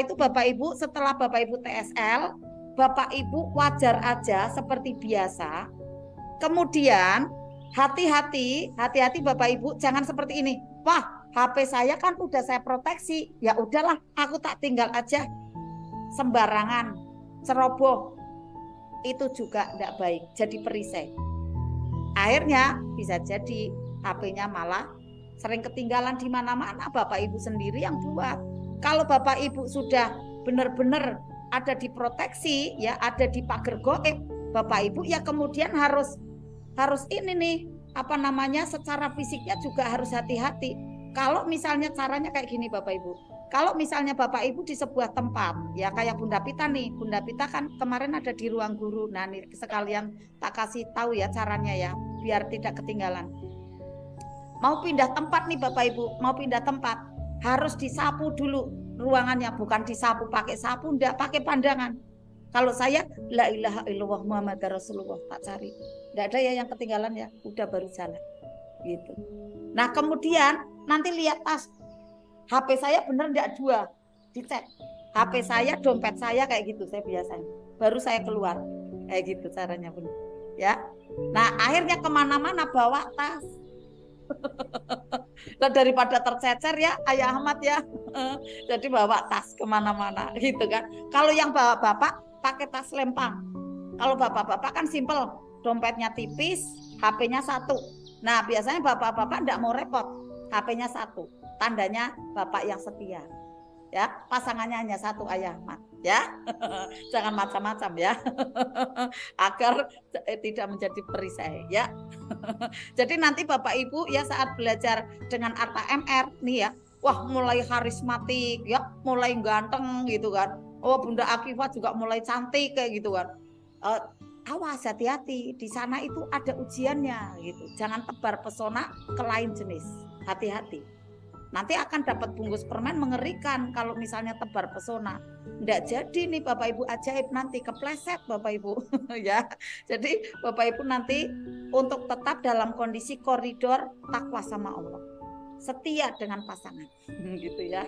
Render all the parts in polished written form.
itu Bapak Ibu, setelah Bapak Ibu TSL, Bapak Ibu wajar aja seperti biasa. Kemudian hati-hati Bapak Ibu, jangan seperti ini. Wah, HP saya kan udah saya proteksi, ya udahlah, aku tak tinggal aja sembarangan, ceroboh. Itu juga tidak baik, jadi perisai. Akhirnya bisa jadi HP-nya malah sering ketinggalan di mana-mana, Bapak Ibu sendiri yang buat. Kalau Bapak Ibu sudah benar-benar ada di proteksi, ya ada di pagar goib, Bapak Ibu ya kemudian harus ini nih, apa namanya, secara fisiknya juga harus hati-hati. Kalau misalnya caranya kayak gini Bapak Ibu, kalau misalnya Bapak Ibu di sebuah tempat, ya kayak Bunda Pita nih, Bunda Pita kan kemarin ada di ruang guru. Nah nih sekalian tak kasih tahu ya caranya ya, biar tidak ketinggalan. Mau pindah tempat nih Bapak Ibu, mau pindah tempat, harus disapu dulu ruangannya, bukan disapu pakai sapu, enggak, pakai pandangan. Kalau saya la ilaha illallah Muhammad Rasulullah tak cari. Enggak ada ya yang ketinggalan ya, udah baru jalan. Gitu. Nah, kemudian nanti lihat tas. HP saya bener enggak dua, dicek. HP saya, dompet saya kayak gitu saya biasanya. Baru saya keluar. Kayak gitu caranya Bun. Ya. Nah, akhirnya kemana-mana bawa tas. Daripada tercecer ya Ayah Ahmad ya, jadi bawa tas kemana-mana gitu kan. Kalau yang bawa bapak pakai tas lempang. Kalau bapak-bapak kan simple, dompetnya tipis, HP-nya satu. Nah biasanya bapak-bapak enggak mau repot, HP-nya satu, tandanya bapak yang setia. Ya, pasangannya hanya satu Ayah Ahmad ya. Jangan macam-macam ya. Agar tidak menjadi perisai ya. Jadi nanti Bapak Ibu ya saat belajar dengan Arta MR nih ya, wah mulai karismatik ya, mulai ganteng gitu kan. Oh Bunda Akifah juga mulai cantik kayak gitu kan. Awas, hati-hati, di sana itu ada ujiannya gitu. Jangan tebar pesona ke lain jenis. Hati-hati. Nanti akan dapat bungkus permen mengerikan kalau misalnya tebar pesona. Nggak jadi nih Bapak Ibu ajaib, nanti kepleset Bapak Ibu ya. Jadi Bapak Ibu nanti untuk tetap dalam kondisi koridor takwa sama Allah, setia dengan pasangan gitu ya.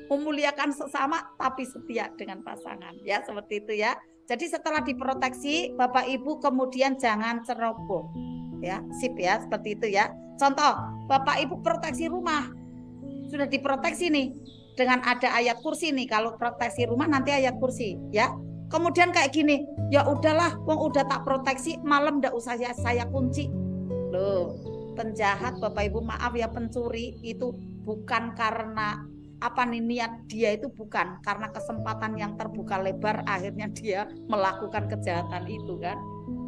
Memuliakan sesama tapi setia dengan pasangan ya, seperti itu ya. Jadi setelah diproteksi Bapak Ibu kemudian jangan ceroboh ya. Sip ya, seperti itu ya. Contoh, Bapak Ibu proteksi rumah sudah diproteksi nih dengan ada ayat kursi nih. Kalau proteksi rumah nanti ayat kursi ya. Kemudian kayak gini, ya udahlah, wong udah tak proteksi, malam ndak usah saya kunci. Loh, penjahat Bapak Ibu maaf ya, pencuri itu bukan karena apa nih niat dia, itu bukan karena kesempatan yang terbuka lebar akhirnya dia melakukan kejahatan itu kan.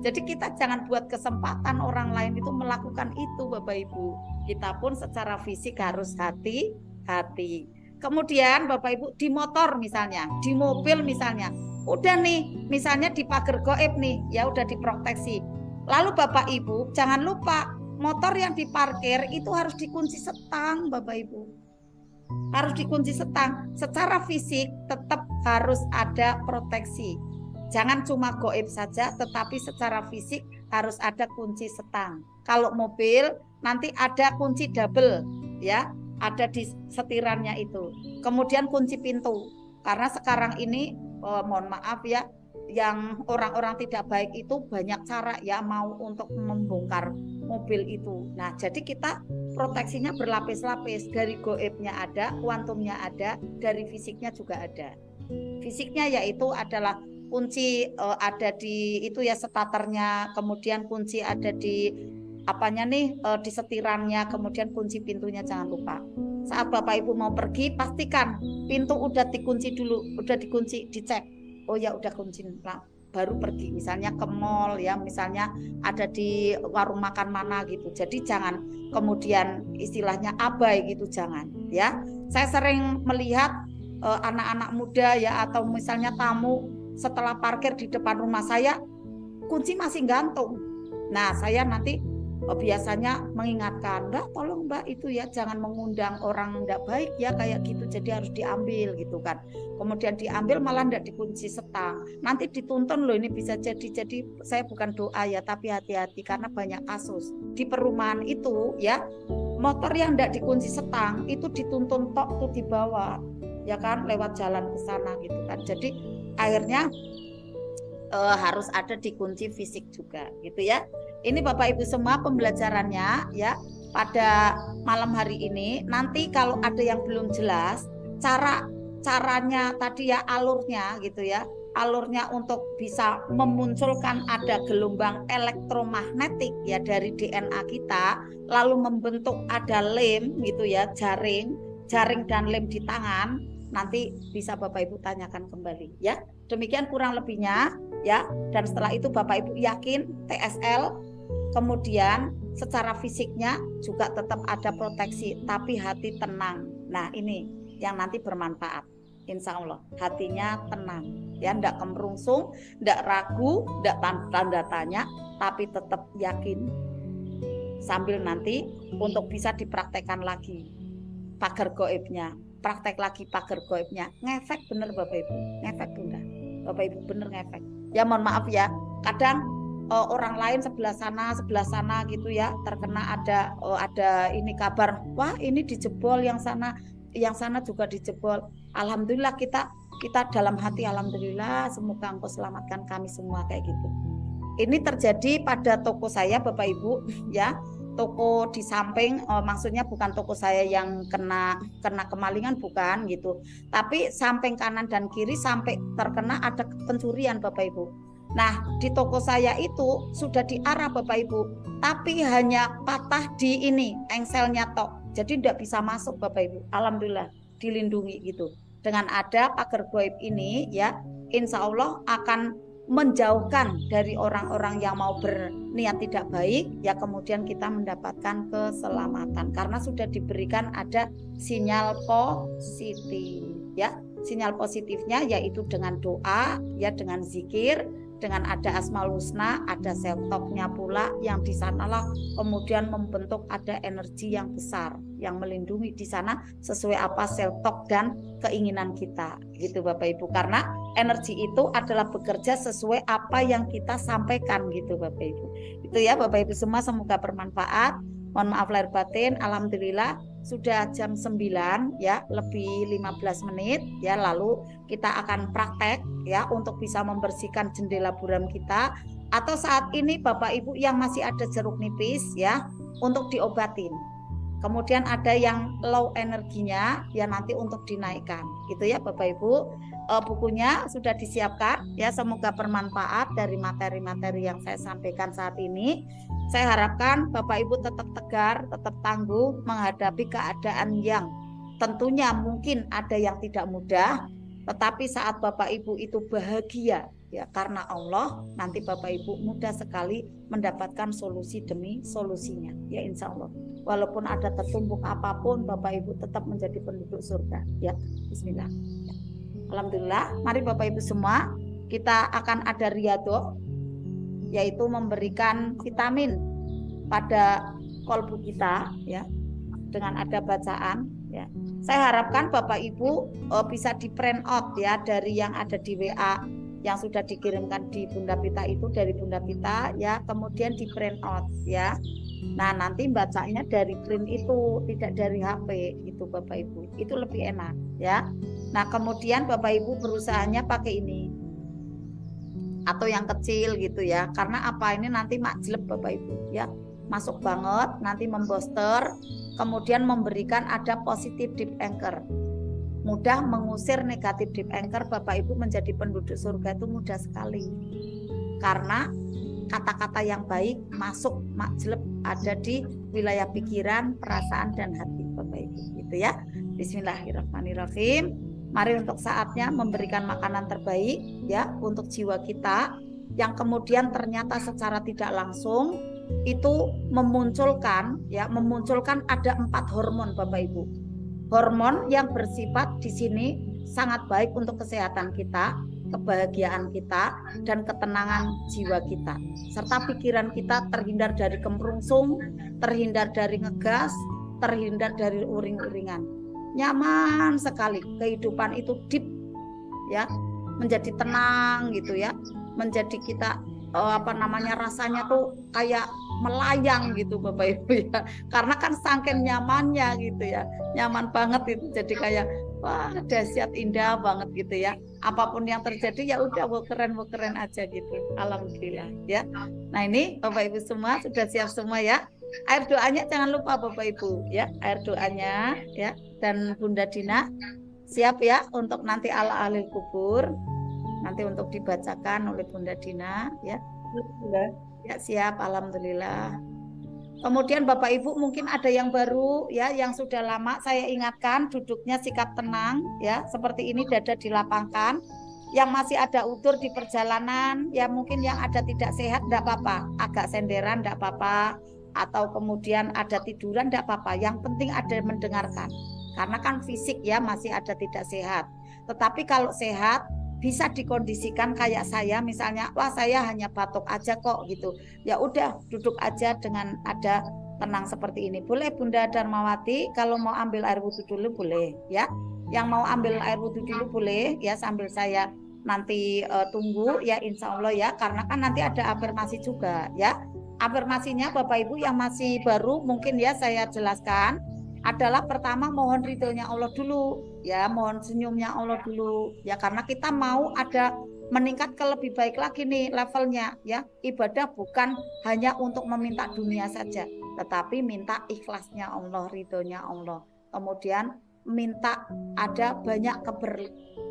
Jadi kita jangan buat kesempatan orang lain itu melakukan itu Bapak Ibu. Kita pun secara fisik harus hati-hati. Kemudian Bapak Ibu di motor misalnya, di mobil misalnya, udah nih misalnya di pagar goib nih, ya udah diproteksi. Lalu Bapak Ibu jangan lupa motor yang diparkir itu harus dikunci setang Bapak Ibu. Harus dikunci setang. Secara fisik tetap harus ada proteksi. Jangan cuma goib saja, tetapi secara fisik harus ada kunci setang. Kalau mobil nanti ada kunci double ya, ada di setirannya itu. Kemudian kunci pintu. Karena sekarang ini mohon maaf ya, yang orang-orang tidak baik itu banyak cara ya mau untuk membongkar mobil itu. Nah, jadi kita proteksinya berlapis-lapis, dari goibnya ada, kuantumnya ada, dari fisiknya juga ada. Fisiknya yaitu adalah kunci ada di itu ya starternya, kemudian kunci ada di apanya nih di setirannya, kemudian kunci pintunya jangan lupa. Saat Bapak Ibu mau pergi pastikan pintu udah dikunci dulu, udah dikunci, dicek. Oh ya udah kunci, baru pergi. Misalnya ke mall ya, misalnya ada di warung makan mana gitu. Jadi jangan kemudian istilahnya abai gitu, jangan ya. Saya sering melihat anak-anak muda ya atau misalnya tamu setelah parkir di depan rumah saya kunci masih gantung. Nah saya nanti biasanya mengingatkan, Mbak tolong Mbak itu ya jangan mengundang orang enggak baik ya kayak gitu, jadi harus diambil gitu kan. Kemudian diambil malah enggak dikunci setang, nanti dituntun loh, ini bisa jadi saya bukan doa ya, tapi hati-hati karena banyak kasus di perumahan itu ya, motor yang enggak dikunci setang itu dituntun tok tuh dibawa. ya kan, lewat jalan ke sana gitu kan. Jadi akhirnya harus ada dikunci fisik juga gitu ya. Ini Bapak Ibu semua pembelajarannya ya pada malam hari ini. Nanti kalau ada yang belum jelas caranya tadi ya, alurnya gitu ya. Alurnya untuk bisa memunculkan ada gelombang elektromagnetik ya dari DNA kita, lalu membentuk ada lem gitu ya, jaring dan lem di tangan. Nanti bisa Bapak Ibu tanyakan kembali ya. Demikian kurang lebihnya ya. Dan setelah itu Bapak Ibu yakin TSL, kemudian secara fisiknya juga tetap ada proteksi, tapi hati tenang. Nah ini yang nanti bermanfaat. Insya Allah hatinya tenang ya, ndak kemerungsung, ndak ragu, ndak tanda tanya, tapi tetap yakin. Sambil nanti untuk bisa dipraktekkan lagi pagar goibnya, praktek lagi pagar goibnya, ngefek bener Bapak Ibu, ngefek bener Bapak Ibu, bener ngefek. Ya mohon maaf ya, kadang orang lain sebelah sana gitu ya, terkena ada ini kabar, wah ini dijebol, yang sana juga dijebol. Alhamdulillah kita dalam hati alhamdulillah, semoga Engkau selamatkan kami semua kayak gitu. Ini terjadi pada toko saya Bapak Ibu ya, toko di samping, maksudnya bukan toko saya yang kena kemalingan, bukan gitu, tapi samping kanan dan kiri sampai terkena ada pencurian Bapak Ibu. Nah di toko saya itu sudah diarah Bapak Ibu, tapi hanya patah di ini engselnya tok, jadi tidak bisa masuk Bapak Ibu. Alhamdulillah dilindungi gitu. Dengan ada pagar goib ini ya, insya Allah akan menjauhkan dari orang-orang yang mau berniat tidak baik ya, kemudian kita mendapatkan keselamatan karena sudah diberikan ada sinyal positif ya. Sinyal positifnya yaitu dengan doa ya, dengan zikir, dengan ada Asmaul Husna, ada seltoknya pula yang di sanalah kemudian membentuk ada energi yang besar yang melindungi di sana sesuai apa seltok dan keinginan kita gitu Bapak Ibu, karena energi itu adalah bekerja sesuai apa yang kita sampaikan gitu Bapak Ibu. Itu ya Bapak Ibu semua, semoga bermanfaat. Mohon maaf lahir batin. Alhamdulillah sudah jam 9 ya, lebih 15 menit ya, lalu kita akan praktek ya untuk bisa membersihkan jendela buram kita, atau saat ini Bapak Ibu yang masih ada jeruk nipis ya untuk diobatin. Kemudian ada yang low energinya ya, nanti untuk dinaikkan gitu ya Bapak Ibu. Bukunya sudah disiapkan ya, semoga bermanfaat dari materi-materi yang saya sampaikan saat ini. Saya harapkan Bapak Ibu tetap tegar, tetap tangguh menghadapi keadaan yang tentunya mungkin ada yang tidak mudah, tetapi saat Bapak Ibu itu bahagia ya karena Allah, nanti Bapak Ibu mudah sekali mendapatkan solusi demi solusinya ya insya Allah. Walaupun ada tertumbuk apapun, Bapak Ibu tetap menjadi penduduk surga ya. Bismillah ya. Alhamdulillah, mari Bapak Ibu semua, kita akan ada riyadhah, yaitu memberikan vitamin pada kolbu kita ya, dengan ada bacaan ya. Saya harapkan Bapak Ibu bisa di print out ya dari yang ada di WA yang sudah dikirimkan di Bunda Pita itu, dari Bunda Pita ya, kemudian di print out ya. Nah nanti bacanya dari print itu, tidak dari HP gitu Bapak Ibu, itu lebih enak ya. Nah kemudian Bapak Ibu berusahanya pakai ini atau yang kecil gitu ya, karena apa, ini nanti makjleb Bapak Ibu ya, masuk banget, nanti membooster, kemudian memberikan ada positif deep anchor, mudah mengusir negatif deep anchor Bapak Ibu menjadi penduduk surga itu mudah sekali, karena kata-kata yang baik masuk makjleb ada di wilayah pikiran, perasaan dan hati Bapak Ibu gitu ya. Bismillahirrahmanirrahim. Mari untuk saatnya memberikan makanan terbaik ya untuk jiwa kita yang kemudian ternyata secara tidak langsung itu memunculkan ada 4 hormon Bapak Ibu. Hormon yang bersifat di sini sangat baik untuk kesehatan kita, kebahagiaan kita dan ketenangan jiwa kita, serta pikiran kita terhindar dari kemerungsung, terhindar dari ngegas, terhindar dari uring-uringan. Nyaman sekali, kehidupan itu deep ya, menjadi tenang gitu ya, menjadi kita rasanya tuh kayak melayang gitu Bapak Ibu ya, karena kan saking nyamannya gitu ya, nyaman banget itu, jadi kayak wah dahsyat indah banget gitu ya. Apapun yang terjadi ya udah keren aja gitu. Alhamdulillah ya. Nah ini Bapak Ibu semua sudah siap semua ya. Air doanya jangan lupa Bapak Ibu ya. Air doanya ya. Dan Bunda Dina siap ya untuk nanti ala ahli kubur. Nanti untuk dibacakan oleh Bunda Dina ya. Ya siap, alhamdulillah. Kemudian Bapak Ibu mungkin ada yang baru ya, yang sudah lama saya ingatkan duduknya sikap tenang ya, seperti ini dada dilapangkan. Yang masih ada utur di perjalanan, ya mungkin yang ada tidak sehat enggak apa-apa, agak senderan enggak apa-apa, atau kemudian ada tiduran enggak apa-apa. Yang penting ada mendengarkan. Karena kan fisik ya masih ada tidak sehat. Tetapi kalau sehat bisa dikondisikan kayak saya misalnya, wah saya hanya batuk aja kok gitu. Ya udah duduk aja dengan ada tenang seperti ini. Boleh Bunda Darmawati kalau mau ambil air wudhu dulu boleh ya. Yang mau ambil air wudhu dulu boleh ya sambil saya nanti tunggu ya insya Allah ya. Karena kan nanti ada afirmasi juga ya. Afirmasinya Bapak Ibu yang masih baru mungkin ya saya jelaskan. Adalah pertama mohon ridhonya Allah dulu ya, mohon senyumnya Allah dulu ya, karena kita mau ada meningkat ke lebih baik lagi nih levelnya ya. Ibadah bukan hanya untuk meminta dunia saja, tetapi minta ikhlasnya Allah, ridhonya Allah, kemudian minta ada banyak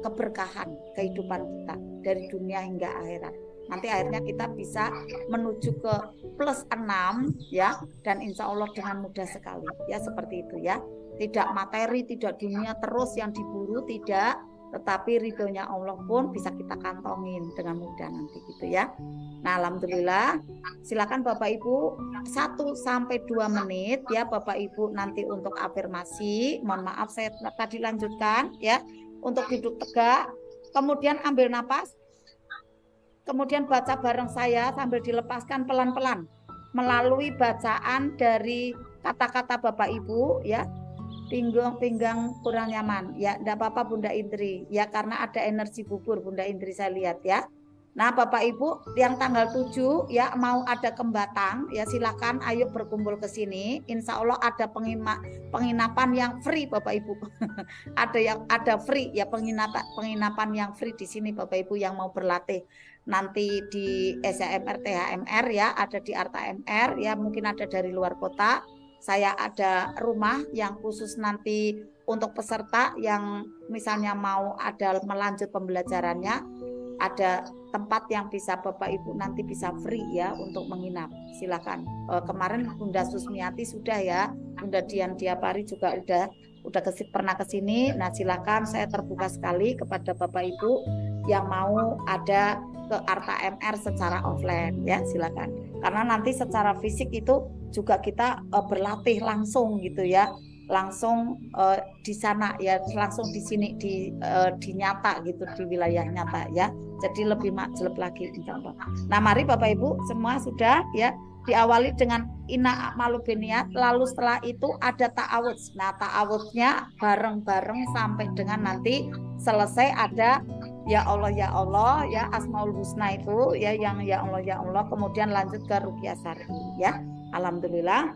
keberkahan kehidupan kita dari dunia hingga akhirat. Nanti akhirnya kita bisa menuju ke plus 6 ya, dan insya Allah dengan mudah sekali ya, seperti itu ya. Tidak materi, tidak dunia terus yang diburu, tidak, tetapi ridhonya Allah pun bisa kita kantongin dengan mudah nanti gitu ya. Nah alhamdulillah, silakan Bapak Ibu 1-2 menit ya Bapak Ibu nanti untuk afirmasi. Mohon maaf saya tadi lanjutkan ya, untuk duduk tegak, kemudian ambil napas. Kemudian baca bareng saya sambil dilepaskan pelan-pelan melalui bacaan dari kata-kata Bapak Ibu ya. Pinggang kurang nyaman ya, enggak apa-apa Bunda Indri ya, karena ada energi gugur Bunda Indri saya lihat ya. Nah Bapak Ibu yang tanggal 7 ya mau ada Kebatang ya, silakan ayo berkumpul ke sini. Insya Allah ada penginapan yang free Bapak Ibu. ada free ya, penginapan yang free di sini Bapak Ibu yang mau berlatih nanti di SHMR THMR ya, ada di Arta MR ya, mungkin ada dari luar kota. Saya ada rumah yang khusus nanti untuk peserta yang misalnya mau ada melanjut pembelajarannya, ada tempat yang bisa Bapak Ibu nanti bisa free ya untuk menginap. Silakan. Kemarin Bunda Susmiati sudah ya, Bunda Dian Diapari juga pernah ke sini. Nah, silakan, saya terbuka sekali kepada Bapak Ibu yang mau ada ke Arta MR secara offline ya, silakan. Karena nanti secara fisik itu juga kita berlatih langsung gitu ya. Langsung di sana ya, langsung di sini di nyata gitu, di wilayah nyata ya. Jadi lebih jelek lagi insya Allah. Nah mari Bapak Ibu semua sudah ya, diawali dengan inna a'malu binniyat, lalu setelah itu ada ta'awudz. Nah ta'awudznya bareng-bareng sampai dengan nanti selesai ada ya Allah ya, Asmaul Husna itu ya, yang ya Allah, kemudian lanjut ke Ruqyah Syar'i ya. Alhamdulillah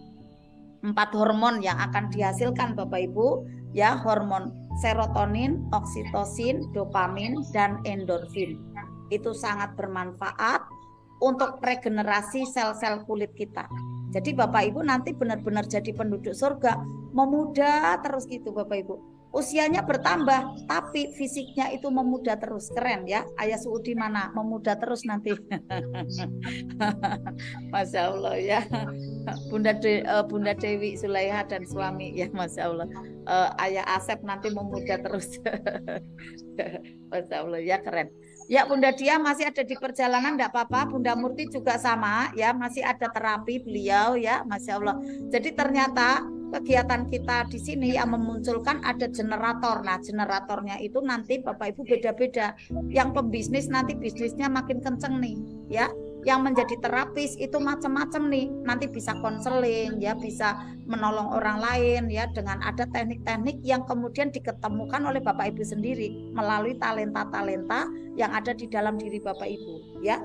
4 hormon yang akan dihasilkan Bapak Ibu ya, hormon serotonin, oksitosin, dopamin, dan endorfin. Itu sangat bermanfaat untuk regenerasi sel-sel kulit kita. Jadi Bapak Ibu nanti benar-benar jadi penduduk surga, memuda terus gitu Bapak Ibu. Usianya bertambah tapi fisiknya itu memuda terus. Keren ya, Ayah Suudi mana memuda terus nanti. Masya Allah ya, Bunda Dewi Sulaiha dan suami ya, Masya Allah. Ayah Asep nanti memuda terus. Masya Allah ya, keren. Ya Bunda Dia masih ada di perjalanan, enggak apa-apa. Bunda Murti juga sama ya, masih ada terapi beliau ya, Masya Allah. Jadi ternyata kegiatan kita di sini yang memunculkan ada generator. Nah generatornya itu nanti Bapak Ibu beda-beda. Yang pembisnis nanti bisnisnya makin kenceng nih ya. Yang menjadi terapis itu macam-macam nih. Nanti bisa konseling ya, bisa menolong orang lain ya, dengan ada teknik-teknik yang kemudian diketemukan oleh Bapak Ibu sendiri melalui talenta-talenta yang ada di dalam diri Bapak Ibu ya.